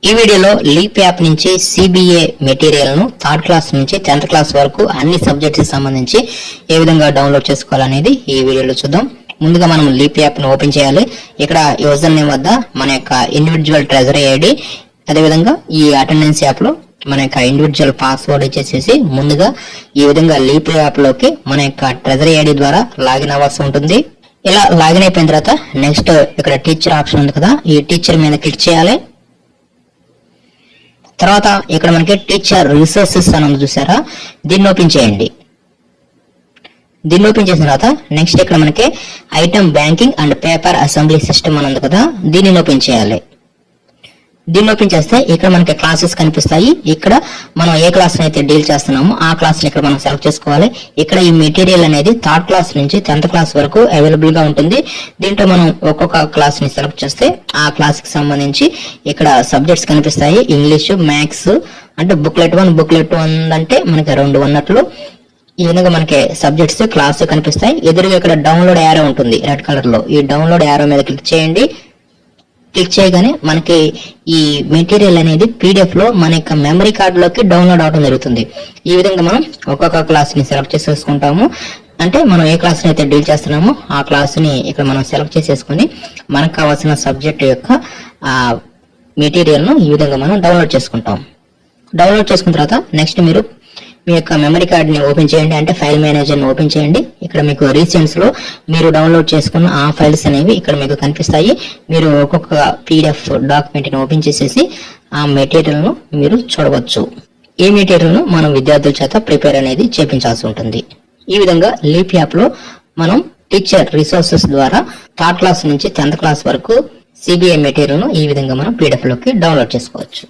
ఈ వీడియోలో leap app నుంచి సిబిఏ మెటీరియల్ ను థర్డ్ క్లాస్ నుంచి 10th క్లాస్ వరకు అన్ని సబ్జెక్ట్స్ సంబంధించి ఏ విధంగా డౌన్లోడ్ చేసుకోవాలనేది ఈ వీడియోలో చూద్దాం. ముందుగా మనం లీప్ యాప్ ను ఓపెన్ చేయాలి. ఇక్కడ యూజర్ నేమ్ వద్ద మన యొక్క ఇండివిజువల్ ట్రెజరీ ఐడి, అదేవిధంగా ఈ అటెండెన్స్ యాప్ లో మన యొక్క ఇండివిజువల్ పాస్వర్డ్ ఇచ్చేసేసి ముందుగా ఈ విధంగా లీప్ యాప్ లోకి మన యొక్క ట్రెజరీ ఐడి ద్వారా లాగిన్ అవ్వాల్సి ఉంటుంది. ఇలా లాగిన్ అయిపోయిన తర్వాత నెక్స్ట్ ఇక్కడ టీచర్ ఆప్షన్ ఉంది కదా, ఈ టీచర్ మీద క్లిక్ చేయాలి. తర్వాత ఇక్కడ మనకి టీచర్ రిసోర్సెస్ అని ఉంది చూసారా, దీన్ని ఓపెన్ చేయండి. దీన్ని ఓపెన్ చేసిన తర్వాత నెక్స్ట్ ఇక్కడ మనకి item banking and paper assembly system అని ఉంది కదా, దీన్ని ఓపెన్ చేయాలి. దీన్ని ఓపెన్ చేస్తే ఇక్కడ మనకి క్లాసెస్ కనిపిస్తాయి. ఇక్కడ మనం ఏ క్లాస్ అయితే డీల్ చేస్తున్నామో ఆ క్లాస్ ని ఇక్కడ మనం సెలెక్ట్ చేసుకోవాలి. ఇక్కడ ఈ మెటీరియల్ అనేది థర్డ్ క్లాస్ నుంచి 10th క్లాస్ వరకు అవైలబుల్ గా ఉంటుంది. దీంట్లో మనం ఒక్కొక్క క్లాస్ ని సెలెక్ట్ చేస్తే ఆ క్లాస్ కి సంబంధించి ఇక్కడ సబ్జెక్ట్స్ కనిపిస్తాయి. ఇంగ్లీష్, మ్యాథ్స్ అంటే బుక్లెట్ 1 బుక్లెట్ 2 అంటే మనకి 2 ఉన్నట్లు ఈ విధంగా మనకి సబ్జెక్ట్స్ క్లాస్ కనిపిస్తాయి. ఎదురుగా ఇక్కడ డౌన్లోడ్ యారో ఉంటుంది రెడ్ కలర్ లో, ఈ డౌన్లోడ్ యారో మీద క్లిక్ చేయండి. క్లిక్ చేయగానే మనకి ఈ మెటీరియల్ అనేది పీడిఎఫ్ లో మన యొక్క మెమరీ కార్డ్ లోకి డౌన్లోడ్ అవడం జరుగుతుంది. ఈ విధంగా మనం ఒక్కొక్క క్లాస్ ని సెలెక్ట్ చేసేసుకుంటాము. అంటే మనం ఏ క్లాస్ ని అయితే డీల్ చేస్తున్నామో ఆ క్లాస్ ని ఇక్కడ మనం సెలెక్ట్ చేసేసుకుని మనకు కావాల్సిన సబ్జెక్ట్ యొక్క మెటీరియల్ ను ఈ విధంగా మనం డౌన్లోడ్ చేసుకుంటాం. డౌన్లోడ్ చేసుకున్న తర్వాత నెక్స్ట్ మీరు మీ యొక్క మెమరీ కార్డ్ ని ఓపెన్ చేయండి, అంటే ఫైల్ మేనేజర్ ని ఓపెన్ చేయండి. ఇక్కడ మీకు రీసెంట్స్ లో మీరు డౌన్లోడ్ చేసుకున్న ఆ ఫైల్స్ అనేవి ఇక్కడ మీకు కనిపిస్తాయి. మీరు ఒక్కొక్క పీడిఎఫ్ డాక్యుమెంట్ ని ఓపెన్ చేసేసి ఆ మెటీరియల్ ను మీరు చూడవచ్చు. ఈ మెటీరియల్ ను మనం విద్యార్థుల చేత ప్రిపేర్ అనేది చేపించాల్సి ఉంటుంది. ఈ విధంగా లీప్ యాప్ లో మనం టీచర్ రిసోర్సెస్ ద్వారా థర్డ్ క్లాస్ నుంచి 10th క్లాస్ వరకు సిబిఐ మెటీరియల్ ను ఈ విధంగా మనం పీడిఎఫ్ లోకి డౌన్లోడ్ చేసుకోవచ్చు.